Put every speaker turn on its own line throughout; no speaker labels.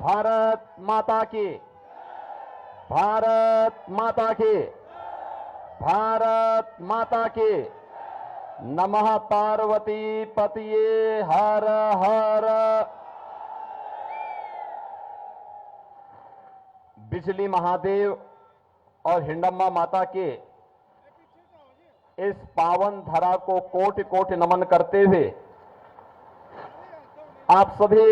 भारत माता की, भारत माता की, भारत माता की। नमः पार्वती पतिये हर हर। बिजली महादेव और हिंडम्बा माता के इस पावन धरा को कोटि कोटि नमन करते हुए आप सभी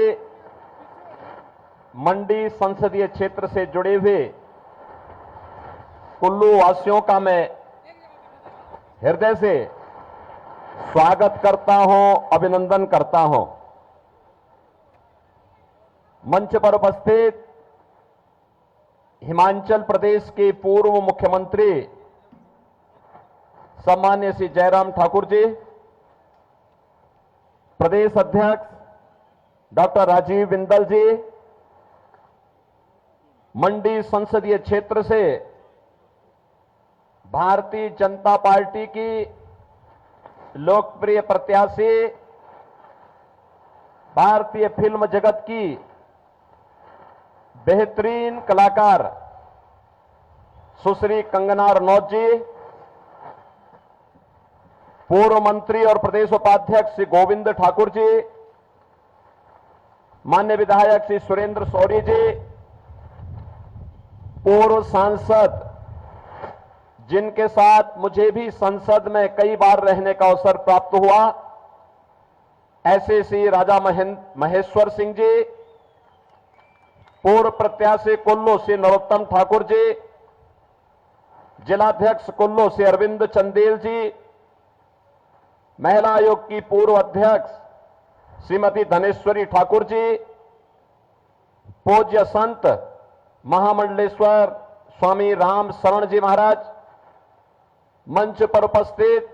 मंडी संसदीय क्षेत्र से जुड़े हुए कुल्लू वासियों का मैं हृदय से स्वागत करता हूं, अभिनंदन करता हूं। मंच पर उपस्थित हिमाचल प्रदेश के पूर्व मुख्यमंत्री सम्मान्य श्री जयराम ठाकुर जी, प्रदेश अध्यक्ष डॉक्टर राजीव बिंदल जी, मंडी संसदीय क्षेत्र से भारतीय जनता पार्टी की लोकप्रिय प्रत्याशी, भारतीय फिल्म जगत की बेहतरीन कलाकार सुश्री कंगना रनौत जी, पूर्व मंत्री और प्रदेश उपाध्यक्ष श्री गोविंद ठाकुर जी, माननीय विधायक श्री सुरेंद्र शौरी जी, पूर्व सांसद जिनके साथ मुझे भी संसद में कई बार रहने का अवसर प्राप्त हुआ, ऐसे श्री राजा महेश्वर सिंह जी, पूर्व प्रत्याशी कुल्लू श्री नरोत्तम ठाकुर जी, जिलाध्यक्ष कुल्लू श्री अरविंद चंदेल जी, महिला आयोग की पूर्व अध्यक्ष श्रीमती धनेश्वरी ठाकुर जी, पूज्य संत महामंडलेश्वर स्वामी राम शरण जी महाराज, मंच पर उपस्थित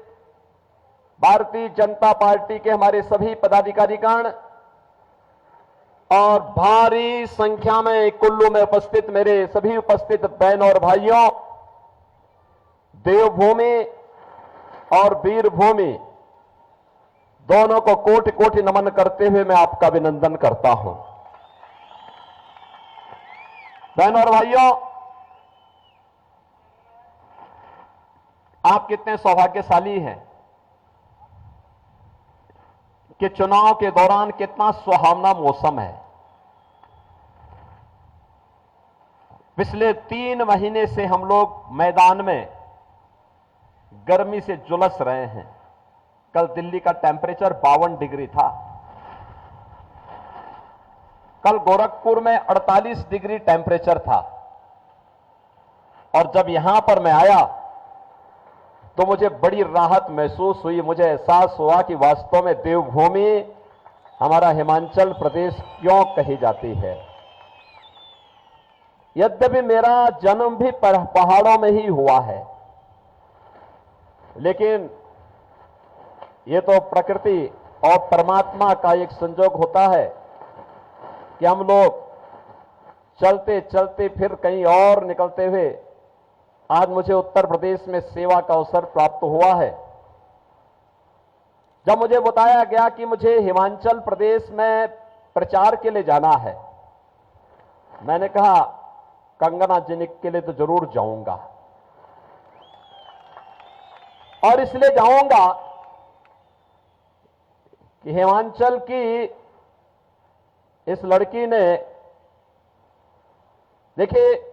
भारतीय जनता पार्टी के हमारे सभी पदाधिकारीगण और भारी संख्या में कुल्लू में उपस्थित मेरे सभी उपस्थित बहन और भाइयों, देवभूमि और वीरभूमि दोनों को कोटि कोटि नमन करते हुए मैं आपका अभिनंदन करता हूं। बहन और भाइयों, आप कितने सौभाग्यशाली हैं कि चुनाव के दौरान कितना सुहावना मौसम है। पिछले 3 महीने से हम लोग मैदान में गर्मी से झुलस रहे हैं। कल दिल्ली का टेम्परेचर 52 डिग्री था। कल गोरखपुर में 48 डिग्री टेम्परेचर था। और जब यहां पर मैं आया तो मुझे बड़ी राहत महसूस हुई। मुझे एहसास हुआ कि वास्तव में देवभूमि हमारा हिमाचल प्रदेश क्यों कही जाती है। यद्यपि मेरा जन्म भी पहाड़ों में ही हुआ है, लेकिन ये तो प्रकृति और परमात्मा का एक संजोग होता है कि हम लोग चलते चलते फिर कहीं और निकलते हुए आज मुझे उत्तर प्रदेश में सेवा का अवसर प्राप्त हुआ है। जब मुझे बताया गया कि मुझे हिमाचल प्रदेश में प्रचार के लिए जाना है, मैंने कहा कंगना जी के लिए तो जरूर जाऊंगा। और इसलिए जाऊंगा कि हिमाचल की इस लड़की ने, देखिए,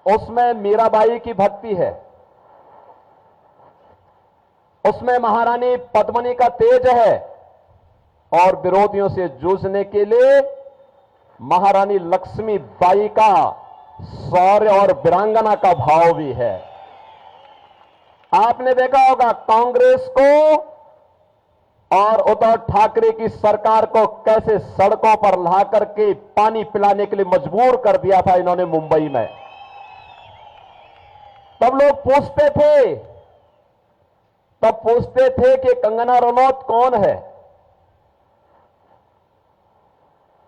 उसमें मीराबाई की भक्ति है, उसमें महारानी पद्मिनी का तेज है और विरोधियों से जूझने के लिए महारानी लक्ष्मीबाई का शौर्य और वीरांगना का भाव भी है। आपने देखा होगा कांग्रेस को और उद्धव ठाकरे की सरकार को कैसे सड़कों पर ला करके पानी पिलाने के लिए मजबूर कर दिया था इन्होंने मुंबई में। तब लोग पूछते थे कि कंगना रनौत कौन है।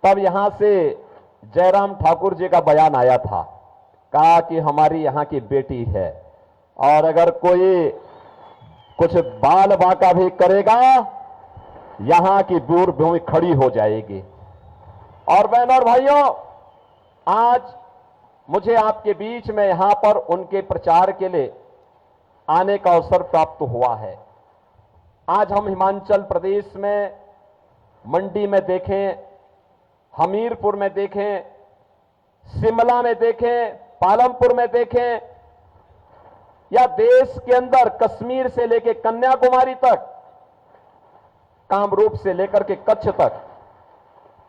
तब यहां से जयराम ठाकुर जी का बयान आया था, कहा कि हमारी यहां की बेटी है और अगर कोई कुछ बाल बांका भी करेगा यहां की वीरभूमि खड़ी हो जाएगी। और बहनों और भाइयों, आज मुझे आपके बीच में यहां पर उनके प्रचार के लिए आने का अवसर प्राप्त हुआ है। आज हम हिमाचल प्रदेश में मंडी में देखें, हमीरपुर में देखें, शिमला में देखें, पालमपुर में देखें, या देश के अंदर कश्मीर से लेकर कन्याकुमारी तक, कामरूप से लेकर के कच्छ तक,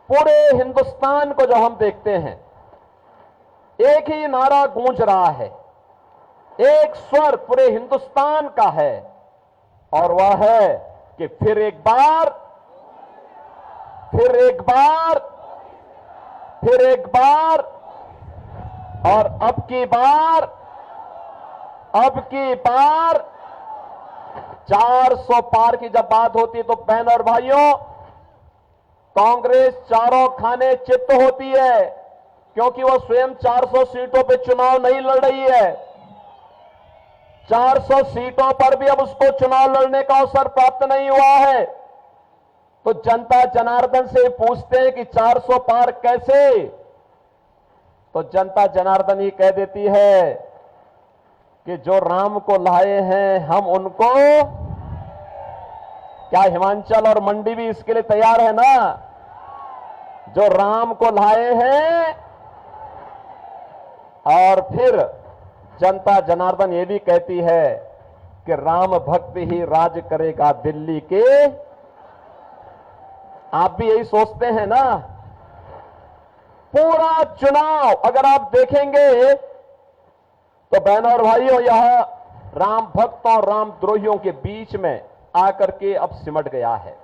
पूरे हिंदुस्तान को जब हम देखते हैं, एक ही नारा गूंज रहा है, एक स्वर पूरे हिंदुस्तान का है, और वह है कि फिर एक बार, फिर एक बार, फिर एक बार, और अब की बार 400 पार की जब बात होती है तो बहन और भाइयों, कांग्रेस चारों खाने चित्त होती है, क्योंकि वह स्वयं 400 सीटों पे चुनाव नहीं लड़ रही है। 400 सीटों पर भी अब उसको चुनाव लड़ने का अवसर प्राप्त नहीं हुआ है। तो जनता जनार्दन से पूछते हैं कि 400 पार कैसे? तो जनता जनार्दन ही कह देती है कि जो राम को लाए हैं हम उनको, क्या हिमाचल और मंडी भी इसके लिए तैयार है ना? जो राम को लाए हैं, और फिर जनता जनार्दन ये भी कहती है कि राम भक्त ही राज करेगा दिल्ली के। आप भी यही सोचते हैं ना? पूरा चुनाव अगर आप देखेंगे तो बहन और भाइयों, यह राम भक्तों और राम द्रोहियों के बीच में आकर के अब सिमट गया है।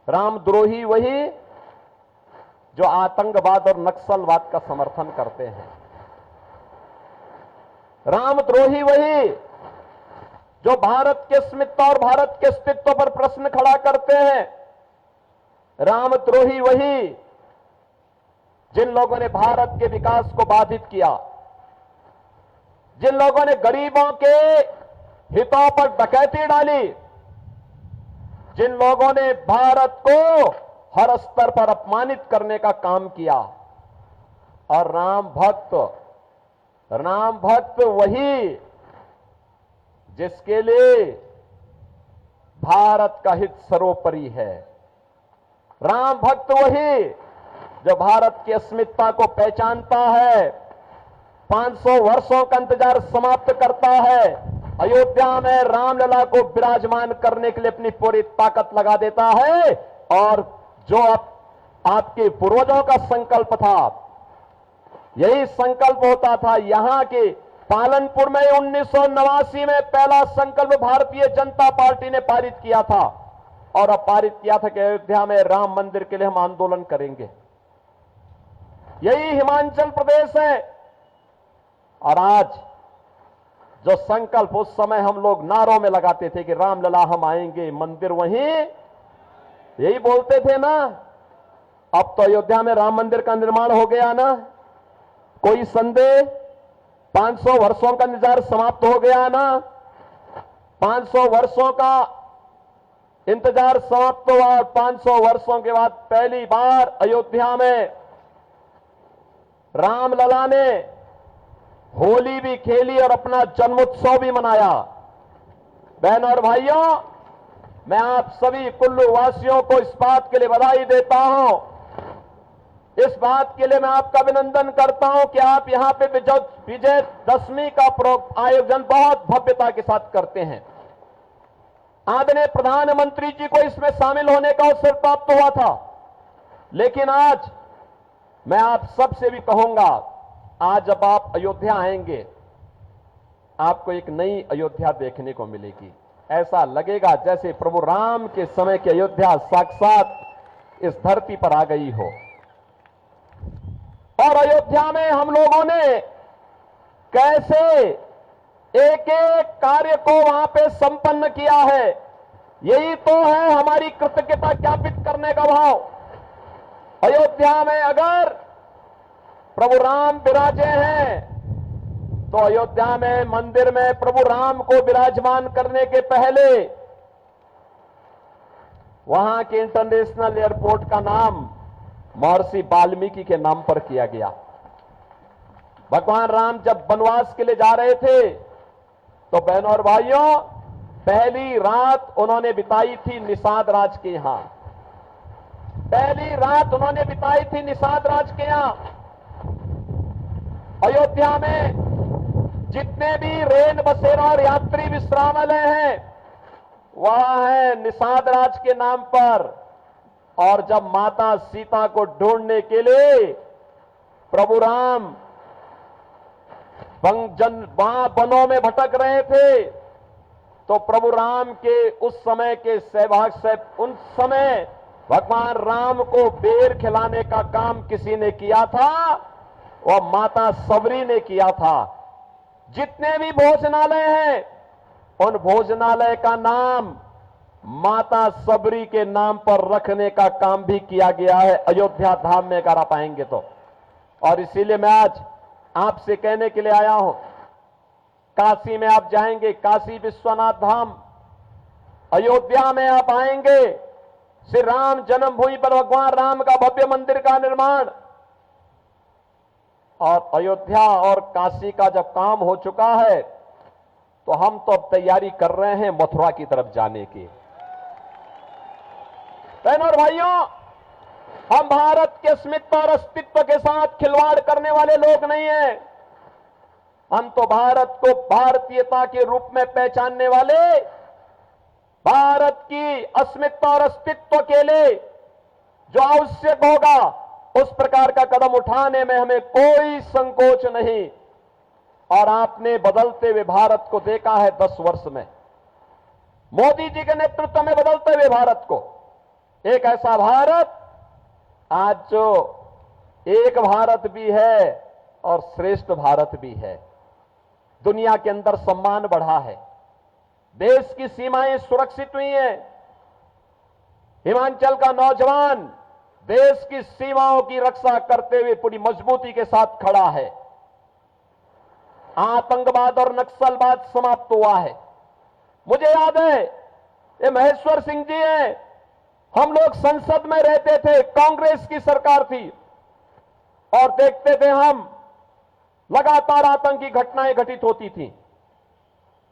राम द्रोही वही जो आतंकवाद और नक्सलवाद का समर्थन करते हैं। राम द्रोही वही जो भारत के अस्मिता और भारत के अस्तित्व पर प्रश्न खड़ा करते हैं। राम द्रोही वही जिन लोगों ने भारत के विकास को बाधित किया, जिन लोगों ने गरीबों के हितों पर डकैती डाली, जिन लोगों ने भारत को हर स्तर पर अपमानित करने का काम किया। और राम भक्त वही जिसके लिए भारत का हित सर्वोपरि है। राम भक्त वही जो भारत की अस्मिता को पहचानता है, 500 वर्षों का इंतजार समाप्त करता है, अयोध्या में रामलला को विराजमान करने के लिए अपनी पूरी ताकत लगा देता है। और जो आपके पूर्वजों का संकल्प था, यही संकल्प होता था। यहां के पालनपुर में 1989 में पहला संकल्प भारतीय जनता पार्टी ने पारित किया था, और अब पारित किया था कि अयोध्या में राम मंदिर के लिए हम आंदोलन करेंगे। यही हिमाचल प्रदेश है। और आज जो संकल्प उस समय हम लोग नारों में लगाते थे कि रामलला हम आएंगे, मंदिर वहीं, यही बोलते थे ना। अब तो अयोध्या में राम मंदिर का निर्माण हो गया ना, कोई संदेह? 500 वर्षों का इंतजार समाप्त हो गया ना। 500 वर्षों का इंतजार समाप्त हुआ, और 500 वर्षों के बाद पहली बार अयोध्या में रामलला ने होली भी खेली और अपना जन्मोत्सव भी मनाया। बहन और भाइयों, मैं आप सभी कुल्लू वासियों को इस बात के लिए बधाई देता हूं, इस बात के लिए मैं आपका अभिनंदन करता हूं कि आप यहां पे विजयदशमी का आयोजन बहुत भव्यता के साथ करते हैं। आदरणीय प्रधानमंत्री जी को इसमें शामिल होने का अवसर प्राप्त हुआ था, लेकिन आज मैं आप सबसे भी कहूंगा, आज जब आप अयोध्या आएंगे, आपको एक नई अयोध्या देखने को मिलेगी। ऐसा लगेगा जैसे प्रभु राम के समय की अयोध्या साक्षात इस धरती पर आ गई हो। और अयोध्या में हम लोगों ने कैसे एक एक कार्य को वहां पे संपन्न किया है, यही तो है हमारी कृतज्ञता ज्ञापित करने का भाव। अयोध्या में अगर प्रभु राम विराजे हैं, तो अयोध्या में मंदिर में प्रभु राम को विराजमान करने के पहले वहां के इंटरनेशनल एयरपोर्ट का नाम महर्षि वाल्मीकि के नाम पर किया गया। भगवान राम जब वनवास के लिए जा रहे थे तो बहनों और भाइयों, पहली रात उन्होंने बिताई थी निषाद राज के यहां। पहली रात उन्होंने बिताई थी निषाद राज के यहां। अयोध्या में जितने भी रेन बसेरा और यात्री विश्रामालय हैं वह है निषाद राज के नाम पर। और जब माता सीता को ढूंढने के लिए प्रभु राम वहां वनों में भटक रहे थे तो प्रभु राम के उस समय के सहभाग से उन समय भगवान राम को बेर खिलाने का काम किसी ने किया था, वह माता सबरी ने किया था। जितने भी भोजनालय हैं उन भोजनालय का नाम माता सबरी के नाम पर रखने का काम भी किया गया है अयोध्या धाम में, अगर आप आएंगे तो। और इसीलिए मैं आज आपसे कहने के लिए आया हूं, काशी में आप जाएंगे, काशी विश्वनाथ धाम, अयोध्या में आप आएंगे, श्री राम जन्मभूमि पर भगवान राम का भव्य मंदिर का निर्माण, और अयोध्या और काशी का जब काम हो चुका है तो हम तो अब तैयारी कर रहे हैं मथुरा की तरफ जाने की। बहनों और भाइयों, हम भारत के अस्मिता और अस्तित्व के साथ खिलवाड़ करने वाले लोग नहीं हैं। हम तो भारत को भारतीयता के रूप में पहचानने वाले, भारत की अस्मिता और अस्तित्व के लिए जो आवश्यक होगा उस प्रकार का कदम उठाने में हमें कोई संकोच नहीं। और आपने बदलते हुए भारत को देखा है 10 वर्ष में, मोदी जी के नेतृत्व में बदलते हुए भारत को, एक ऐसा भारत आज जो एक भारत भी है और श्रेष्ठ भारत भी है। दुनिया के अंदर सम्मान बढ़ा है, देश की सीमाएं सुरक्षित हुई हैं। हिमाचल का नौजवान देश की सीमाओं की रक्षा करते हुए पूरी मजबूती के साथ खड़ा है। आतंकवाद और नक्सलवाद समाप्त हुआ है। मुझे याद है, ये महेश्वर सिंह जी हैं, हम लोग संसद में रहते थे, कांग्रेस की सरकार थी, और देखते थे हम लगातार आतंकी घटनाएं घटित होती थी।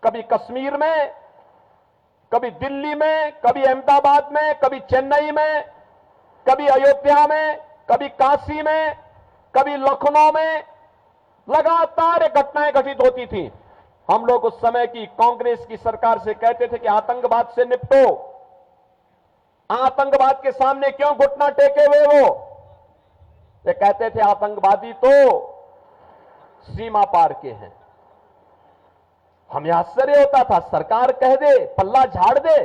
कभी कश्मीर में, कभी दिल्ली में, कभी अहमदाबाद में, कभी चेन्नई में, कभी अयोध्या में, कभी काशी में, कभी लखनऊ में, लगातार घटनाएं घटित होती थी। हम लोग उस समय की कांग्रेस की सरकार से कहते थे कि आतंकवाद से निपटो, आतंकवाद के सामने क्यों घुटना टेके हुए वो। ये कहते थे आतंकवादी तो सीमा पार के हैं। हमें आश्चर्य होता था, सरकार कह दे, पल्ला झाड़ दे।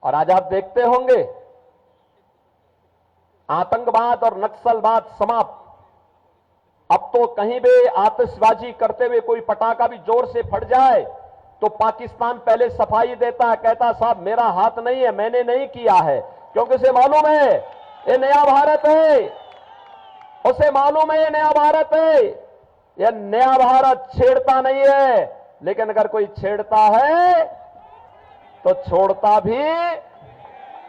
और आज आप देखते होंगे आतंकवाद और नक्सलवाद समाप्त। अब तो कहीं भी आतिशबाजी करते हुए कोई पटाखा भी जोर से फट जाए तो पाकिस्तान पहले सफाई देता है, कहता साहब मेरा हाथ नहीं है, मैंने नहीं किया है, क्योंकि उसे मालूम है ये नया भारत है, उसे मालूम है ये नया भारत है। यह नया भारत छेड़ता नहीं है, लेकिन अगर कोई छेड़ता है तो छोड़ता भी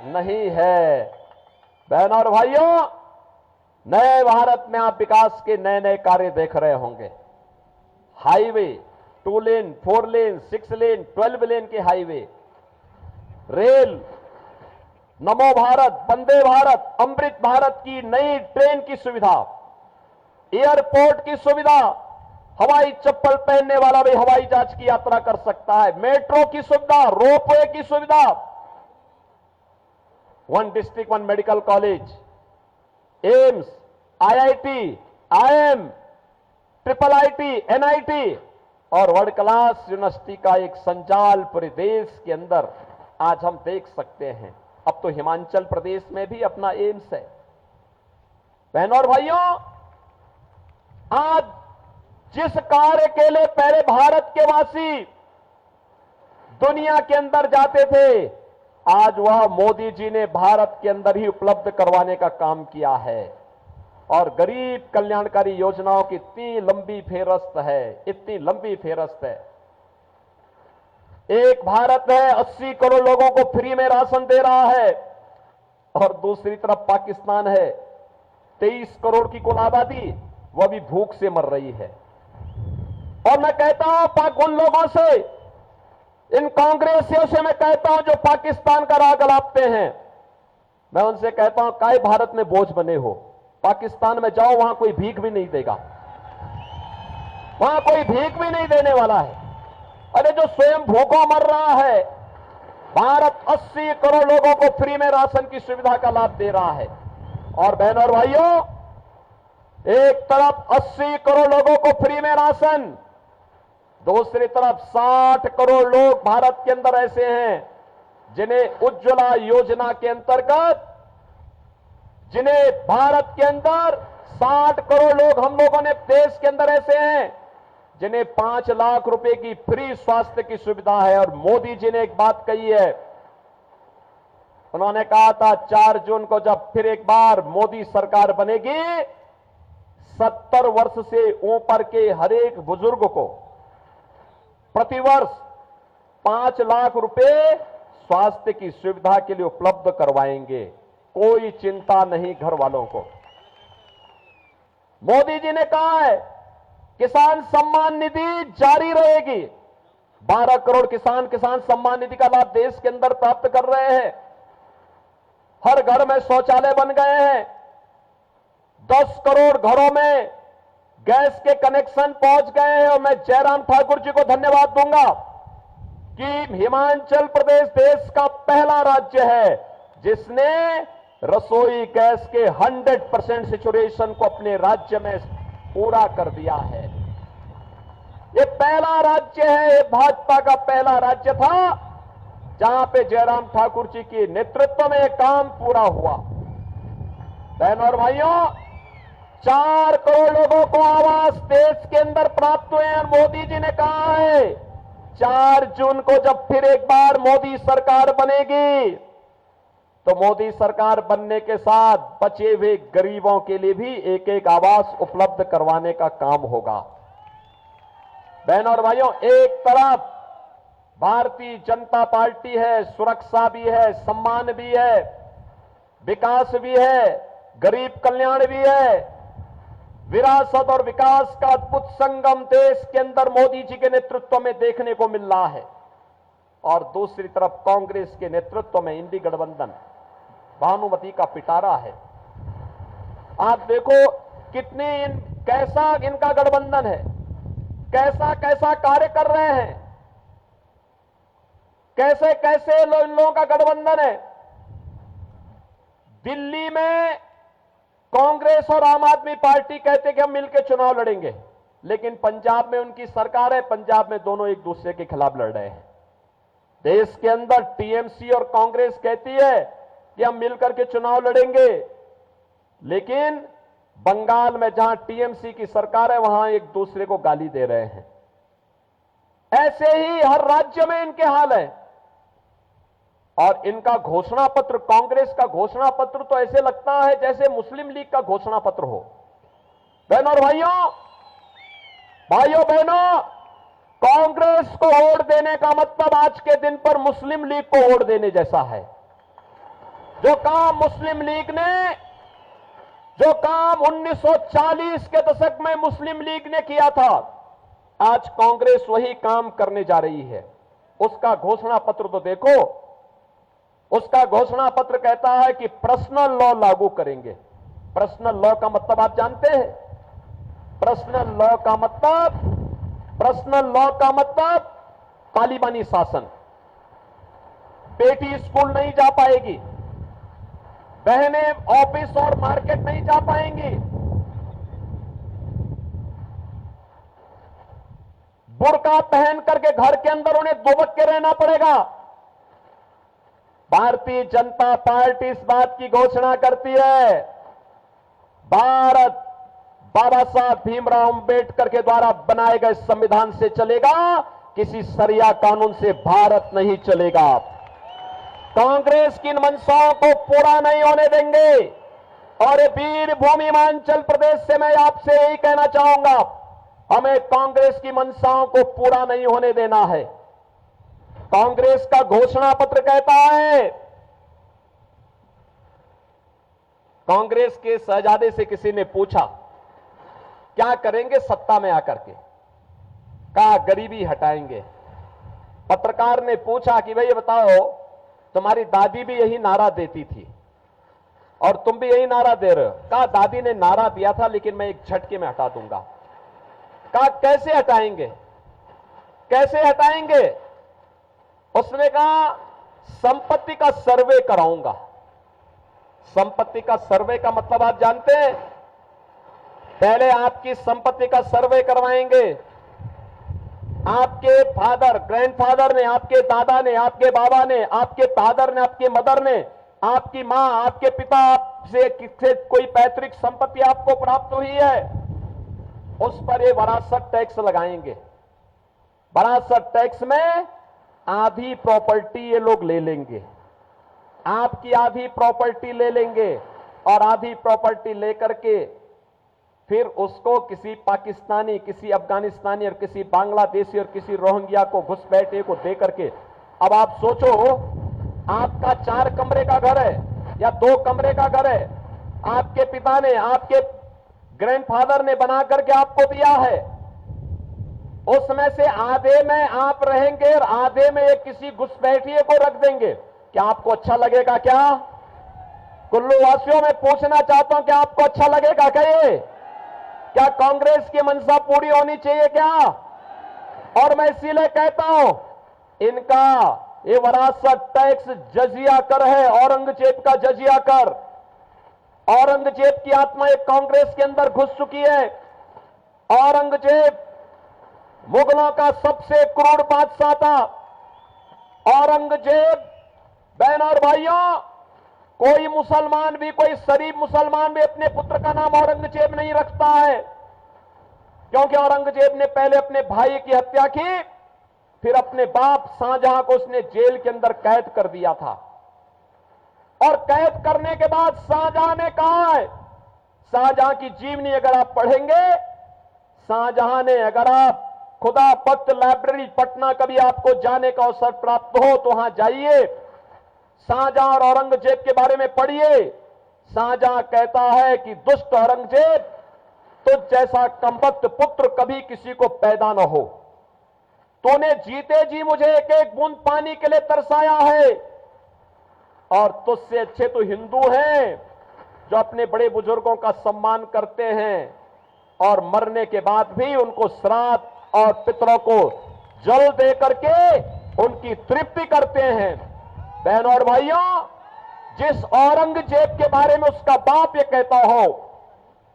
नहीं है। बहनों और भाइयों, नए भारत में आप विकास के नए नए कार्य देख रहे होंगे। हाईवे 2 लेन, 4 लेन, 6 लेन, 12 लेन के हाईवे, रेल, नमो भारत, वंदे भारत, अमृत भारत की नई ट्रेन की सुविधा, एयरपोर्ट की सुविधा, हवाई चप्पल पहनने वाला भी हवाई जहाज की यात्रा कर सकता है, मेट्रो की सुविधा, रोपवे की सुविधा, 1 district 1 medical college, AIIMS, IIT, IIM, triple IT, NIT और वर्ल्ड क्लास यूनिवर्सिटी का एक संजाल पूरे देश के अंदर आज हम देख सकते हैं। अब तो हिमाचल प्रदेश में भी अपना एम्स है। बहनों और भाइयों, आज जिस कार्य के लिए पहले भारत के वासी दुनिया के अंदर जाते थे, आज वह मोदी जी ने भारत के अंदर ही उपलब्ध करवाने का काम किया है। और गरीब कल्याणकारी योजनाओं की इतनी लंबी फेहरिस्त है, इतनी लंबी फेहरिस्त है। एक भारत है, 80 करोड़ लोगों को फ्री में राशन दे रहा है। और दूसरी तरफ पाकिस्तान है, 23 करोड़ की कुल आबादी, वह भी भूख से मर रही है। और मैं कहता हूं उन लोगों से, इन कांग्रेसियों से मैं कहता हूं जो पाकिस्तान का राग अलापते हैं, मैं उनसे कहता हूं काय भारत में बोझ बने हो। पाकिस्तान में जाओ, वहां कोई भीख भी नहीं देगा, वहां कोई भीख भी नहीं देने वाला है। अरे जो स्वयं भूखों मर रहा है, भारत 80 करोड़ लोगों को फ्री में राशन की सुविधा का लाभ दे रहा है। और बहनों और भाइयों, एक तरफ 80 करोड़ लोगों को फ्री में राशन, दूसरी तरफ 60 करोड़ लोग भारत के अंदर ऐसे हैं जिन्हें उज्ज्वला योजना के अंतर्गत, जिन्हें भारत के अंदर 60 करोड़ लोग हम लोगों ने देश के अंदर ऐसे हैं जिन्हें 5 लाख रुपए की फ्री स्वास्थ्य की सुविधा है। और मोदी जी ने एक बात कही है, उन्होंने कहा था 4 जून को जब फिर एक बार मोदी सरकार बनेगी, 70 वर्ष से ऊपर के हर एक बुजुर्ग को प्रतिवर्ष 5 लाख रुपए स्वास्थ्य की सुविधा के लिए उपलब्ध करवाएंगे। कोई चिंता नहीं घर वालों को। मोदी जी ने कहा है किसान सम्मान निधि जारी रहेगी। 12 करोड़ किसान सम्मान निधि का लाभ देश के अंदर प्राप्त कर रहे हैं। हर घर में शौचालय बन गए हैं। 10 करोड़ घरों में गैस के कनेक्शन पहुंच गए हैं। और मैं जयराम ठाकुर जी को धन्यवाद दूंगा कि हिमाचल प्रदेश देश का पहला राज्य है जिसने रसोई गैस के 100% सैचुरेशन को अपने राज्य में पूरा कर दिया है। ये पहला राज्य है, ये भाजपा का पहला राज्य था जहां पे जयराम ठाकुर जी के नेतृत्व में काम पूरा हुआ। बहनों और भाइयों, 4 करोड़ लोगों को आवास देश के अंदर प्राप्त हुए हैं। मोदी जी ने कहा है 4 जून को जब फिर एक बार मोदी सरकार बनेगी तो मोदी सरकार बनने के साथ बचे हुए गरीबों के लिए भी एक एक आवास उपलब्ध करवाने का काम होगा। बहनों और भाइयों, एक तरफ भारतीय जनता पार्टी है, सुरक्षा भी है, सम्मान भी है, विकास भी है, गरीब कल्याण भी है, विरासत और विकास का अद्भुत संगम देश के अंदर मोदी जी के नेतृत्व में देखने को मिल रहा है। और दूसरी तरफ कांग्रेस के नेतृत्व में इंडी गठबंधन भानुमति का पिटारा है। आप देखो कैसा इनका गठबंधन है, कैसा कैसा कार्य कर रहे हैं, कैसे कैसे इन लोगों का गठबंधन है। दिल्ली में कांग्रेस और आम आदमी पार्टी कहते कि हम मिलकर चुनाव लड़ेंगे, लेकिन पंजाब में उनकी सरकार है, पंजाब में दोनों एक दूसरे के खिलाफ लड़ रहे हैं। देश के अंदर टीएमसी और कांग्रेस कहती है कि हम मिलकर के चुनाव लड़ेंगे, लेकिन बंगाल में जहां टीएमसी की सरकार है वहां एक दूसरे को गाली दे रहे हैं। ऐसे ही हर राज्य में इनके हाल है। और इनका घोषणा पत्र, कांग्रेस का घोषणा पत्र तो ऐसे लगता है जैसे मुस्लिम लीग का घोषणा पत्र हो। बहनों और भाइयों बहनों, कांग्रेस को वोट देने का मतलब आज के दिन पर मुस्लिम लीग को वोट देने जैसा है। जो काम मुस्लिम लीग ने, जो काम 1940 के दशक में मुस्लिम लीग ने किया था, आज कांग्रेस वही काम करने जा रही है। उसका घोषणा पत्र तो देखो। उसका घोषणा पत्र कहता है कि पर्सनल लॉ लागू करेंगे। पर्सनल लॉ का मतलब आप जानते हैं? पर्सनल लॉ का मतलब तालिबानी शासन। बेटी स्कूल नहीं जा पाएगी, बहनें ऑफिस और मार्केट नहीं जा पाएंगी, बुर्का पहन करके घर के अंदर उन्हें दुबक के रहना पड़ेगा। भारतीय जनता पार्टी इस बात की घोषणा करती है, भारत बाबा साहब भीमराव अंबेडकर के द्वारा बनाए गए संविधान से चलेगा, किसी सरिया कानून से भारत नहीं चलेगा। कांग्रेस की इन मंशाओं को पूरा नहीं होने देंगे। और वीर भूमि हिमाचल प्रदेश से मैं आपसे यही कहना चाहूंगा, हमें कांग्रेस की मंशाओं को पूरा नहीं होने देना है। कांग्रेस का घोषणा पत्र कहता है कांग्रेस के शहजादे से किसी ने पूछा क्या करेंगे सत्ता में आकर के, कहा गरीबी हटाएंगे। पत्रकार ने पूछा कि भाई ये बताओ तुम्हारी दादी भी यही नारा देती थी और तुम भी यही नारा दे रहे हो। कहा दादी ने नारा दिया था लेकिन मैं एक झटके में हटा दूंगा। कहा कैसे हटाएंगे, कैसे हटाएंगे? उसने कहा संपत्ति का सर्वे कराऊंगा। संपत्ति का सर्वे का मतलब आप जानते हैं? पहले आपकी संपत्ति का सर्वे करवाएंगे। आपके फादर, ग्रैंडफादर ने, आपके दादा ने, आपके बाबा ने, आपके फादर ने, आपके मदर ने, आपकी मां, आपके पिता से किससे कोई पैतृक संपत्ति आपको प्राप्त हुई है, उस पर ये वरासत टैक्स लगाएंगे। वरासत टैक्स में आधी प्रॉपर्टी ये लोग ले लेंगे, आपकी आधी प्रॉपर्टी ले लेंगे और आधी प्रॉपर्टी लेकर के फिर उसको किसी पाकिस्तानी, किसी अफगानिस्तानी और किसी बांग्लादेशी और किसी रोहिंग्या को, घुसपैठे को दे करके। अब आप सोचो, आपका 4 कमरे का घर है या 2 कमरे का घर है, आपके पिता ने, आपके ग्रैंडफादर ने बना करके आपको दिया है, उसमें से आधे में आप रहेंगे और आधे में एक किसी घुसपैठिए को रख देंगे। क्या आपको अच्छा लगेगा? क्या कुल्लू वासियों में पूछना चाहता हूं, क्या आपको अच्छा लगेगा? क्या कांग्रेस की मंशा पूरी होनी चाहिए क्या? और मैं इसीलिए कहता हूं, इनका ये वरासत टैक्स जजिया कर है, औरंगजेब का जजिया कर। औरंगजेब की आत्मा एक कांग्रेस के अंदर घुस चुकी है। औरंगजेब मुगलों का सबसे क्रूर बादशाह था। औरंगजेब, बहन और भाइयों, कोई मुसलमान भी, कोई शरीफ मुसलमान भी अपने पुत्र का नाम औरंगजेब नहीं रखता है, क्योंकि औरंगजेब ने पहले अपने भाई की हत्या की, फिर अपने बाप शाहजहां को उसने जेल के अंदर कैद कर दिया था। और कैद करने के बाद शाहजहां ने कहा है, शाहजहां की जीवनी अगर आप पढ़ेंगे, शाहजहां ने, अगर आप खुदा पख्त लाइब्रेरी पटना कभी आपको जाने का अवसर प्राप्त हो तो वहां जाइए, शाहजहां और औरंगजेब के बारे में पढ़िए। शाहजहां कहता है कि दुष्ट औरंगजेब, तुझ जैसा कमबख्त पुत्र कभी किसी को पैदा न हो। तूने जीते जी मुझे एक एक बूंद पानी के लिए तरसाया है, और तुझसे अच्छे तो हिंदू हैं जो अपने बड़े बुजुर्गों का सम्मान करते हैं और मरने के बाद भी उनको श्राद्ध और पितरों को जल दे करके उनकी तृप्ति करते हैं। बहन और भाइयों, जिस औरंगजेब के बारे में उसका बाप ये कहता हो,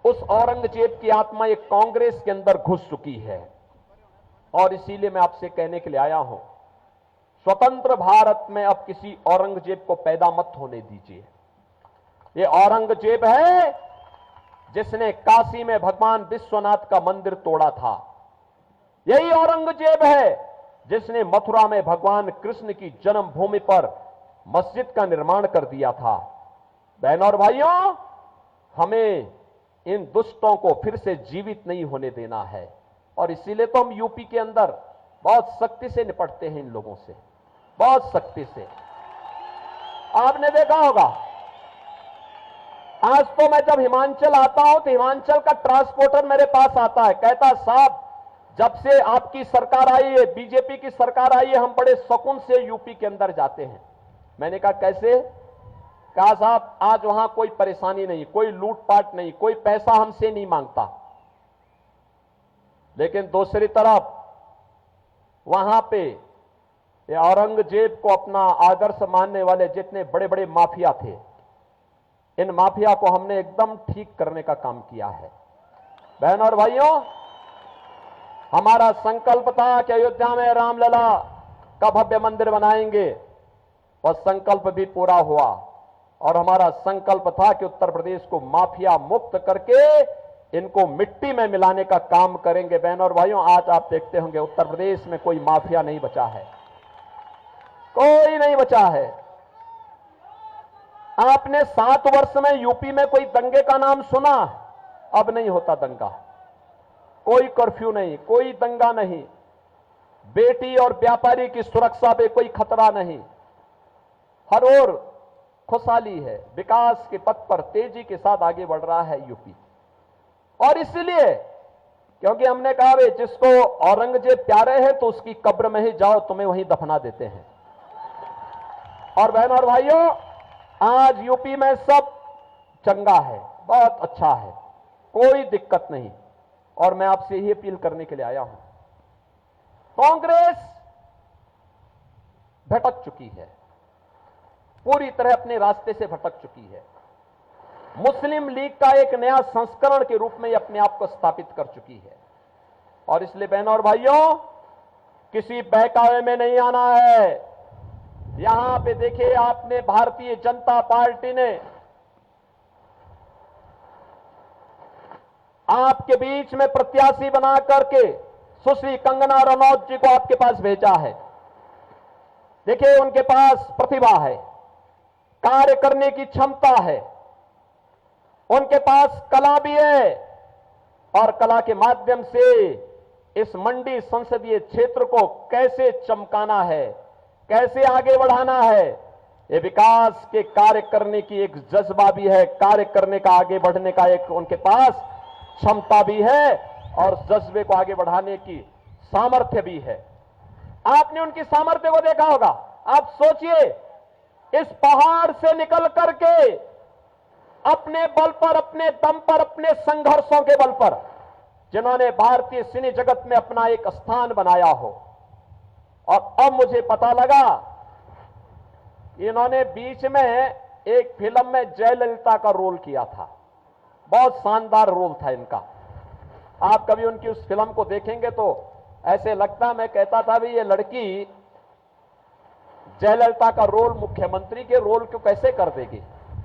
उस औरंगजेब की आत्मा एक कांग्रेस के अंदर घुस चुकी है। और इसीलिए मैं आपसे कहने के लिए आया हूं, स्वतंत्र भारत में अब किसी औरंगजेब को पैदा मत होने दीजिए। ये औरंगजेब है जिसने काशी में भगवान विश्वनाथ का मंदिर तोड़ा था। यही औरंगजेब है जिसने मथुरा में भगवान कृष्ण की जन्मभूमि पर मस्जिद का निर्माण कर दिया था। बहन और भाइयों, हमें इन दुष्टों को फिर से जीवित नहीं होने देना है, और इसीलिए तो हम यूपी के अंदर बहुत सख्ती से निपटते हैं इन लोगों से, बहुत सख्ती से। आपने देखा होगा, आज तो मैं जब हिमाचल आता हूं तो हिमाचल का ट्रांसपोर्टर मेरे पास आता है, कहता साहब जब से आपकी सरकार आई है, बीजेपी की सरकार आई है, हम बड़े सुकून से यूपी के अंदर जाते हैं। मैंने कहा कैसे? कहा साहब आज वहां कोई परेशानी नहीं, कोई लूटपाट नहीं, कोई पैसा हमसे नहीं मांगता। लेकिन दूसरी तरफ वहां पे ये औरंगजेब को अपना आदर्श मानने वाले जितने बड़े बड़े माफिया थे, इन माफिया को हमने एकदम ठीक करने का काम किया है। बहन और भाइयों, हमारा संकल्प था कि अयोध्या में रामलला का भव्य मंदिर बनाएंगे, वह संकल्प भी पूरा हुआ। और हमारा संकल्प था कि उत्तर प्रदेश को माफिया मुक्त करके इनको मिट्टी में मिलाने का काम करेंगे। बहन और भाइयों, आज आप देखते होंगे उत्तर प्रदेश में कोई माफिया नहीं बचा है, कोई नहीं बचा है। आपने 7 वर्ष में यूपी में कोई दंगे का नाम सुना? अब नहीं होता दंगा, कोई कर्फ्यू नहीं, कोई दंगा नहीं, बेटी और व्यापारी की सुरक्षा पे कोई खतरा नहीं। हर ओर खुशहाली है, विकास के पथ पर तेजी के साथ आगे बढ़ रहा है यूपी। और इसलिए क्योंकि हमने कहा वे जिसको औरंगजेब प्यारे हैं तो उसकी कब्र में ही जाओ, तुम्हें वहीं दफना देते हैं। और बहनों और भाइयों, आज यूपी में सब चंगा है, बहुत अच्छा है, कोई दिक्कत नहीं। और मैं आपसे यही अपील करने के लिए आया हूं, कांग्रेस भटक चुकी है, पूरी तरह अपने रास्ते से भटक चुकी है। मुस्लिम लीग का एक नया संस्करण के रूप में यह अपने आप को स्थापित कर चुकी है। और इसलिए बहनों और भाइयों, किसी बहकावे में नहीं आना है। यहां पे देखिए, आपने भारतीय जनता पार्टी ने आपके बीच में प्रत्याशी बना करके सुश्री कंगना रनौत जी को आपके पास भेजा है। देखिए, उनके पास प्रतिभा है, कार्य करने की क्षमता है, उनके पास कला भी है। और कला के माध्यम से इस मंडी संसदीय क्षेत्र को कैसे चमकाना है, कैसे आगे बढ़ाना है, ये विकास के कार्य करने की एक जज्बा भी है, कार्य करने का, आगे बढ़ने का एक उनके पास क्षमता भी है और जज्बे को आगे बढ़ाने की सामर्थ्य भी है। आपने उनकी सामर्थ्य को देखा होगा। आप सोचिए, इस पहाड़ से निकल करके अपने बल पर, अपने दम पर, अपने संघर्षों के बल पर जिन्होंने भारतीय सिने जगत में अपना एक स्थान बनाया हो। और अब मुझे पता लगा, इन्होंने बीच में एक फिल्म में जयललिता का रोल किया था, बहुत शानदार रोल था इनका। आप कभी उनकी उस फिल्म को देखेंगे तो ऐसे लगता, मैं कहता था भी ये लड़की जयललिता का रोल, मुख्यमंत्री के रोल को कैसे कर देगी,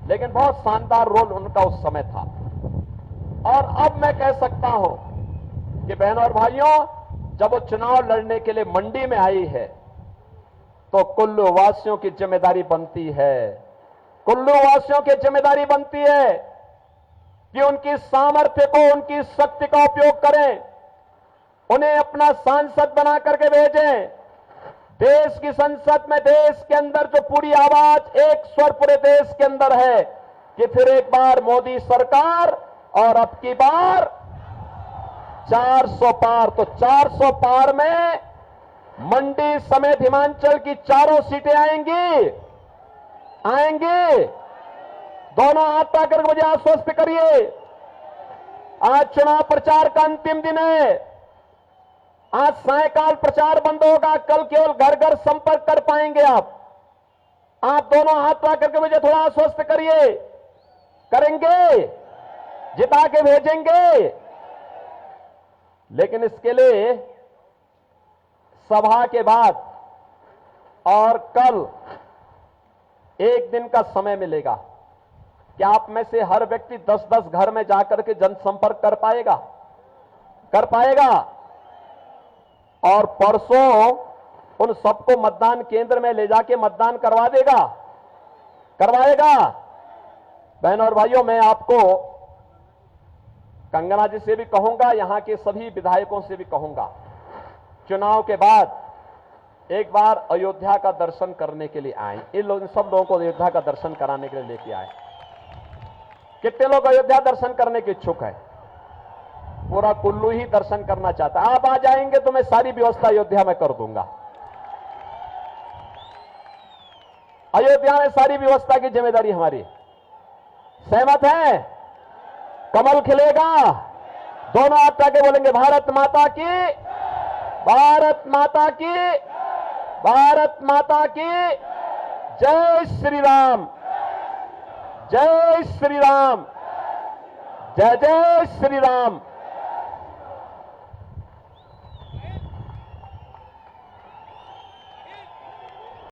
लेकिन बहुत शानदार रोल उनका उस समय था। और अब मैं कह सकता हूं कि बहनों और भाइयों, जब वो चुनाव लड़ने के लिए मंडी में आई है तो कुल्लू वासियों की जिम्मेदारी बनती है, कुल्लू वासियों की जिम्मेदारी बनती है कि उनकी सामर्थ्य को, उनकी शक्ति का उपयोग करें, उन्हें अपना सांसद बना करके भेजें। देश की संसद में, देश के अंदर जो पूरी आवाज, एक स्वर पूरे देश के अंदर है कि फिर एक बार मोदी सरकार, और अब की बार 400 पार। तो 400 पार में मंडी समेत हिमाचल की चारों सीटें आएंगी, आएंगी। दोनों हाथ आकर मुझे आश्वस्त करिए। आज चुनाव प्रचार का अंतिम दिन है। आज सायकाल प्रचार बंद होगा, कल केवल घर घर संपर्क कर पाएंगे आप दोनों हाथ आकर के मुझे थोड़ा आश्वस्त करिए, करेंगे, जिता के भेजेंगे। लेकिन इसके लिए सभा के बाद और कल एक दिन का समय मिलेगा। क्या आप में से हर व्यक्ति 10-10 घर में जाकर के जनसंपर्क कर पाएगा? कर पाएगा? और परसों उन सबको मतदान केंद्र में ले जाके मतदान करवा देगा, करवाएगा? बहनों और भाइयों, मैं आपको कंगना जी से भी कहूंगा, यहां के सभी विधायकों से भी कहूंगा, चुनाव के बाद एक बार अयोध्या का दर्शन करने के लिए आए। इन सब लोगों को अयोध्या का दर्शन कराने के लिए लेके आए। कितने लोग अयोध्या दर्शन करने के इच्छुक है? पूरा कुल्लू ही दर्शन करना चाहता है। आप आ जाएंगे तो मैं सारी व्यवस्था अयोध्या में कर दूंगा। अयोध्या में सारी व्यवस्था की जिम्मेदारी हमारी। सहमत है? कमल खिलेगा। दोनों हाथ आके बोलेंगे भारत माता की, भारत माता की, भारत माता की जय श्री राम, जय श्री राम, जय जय श्री राम।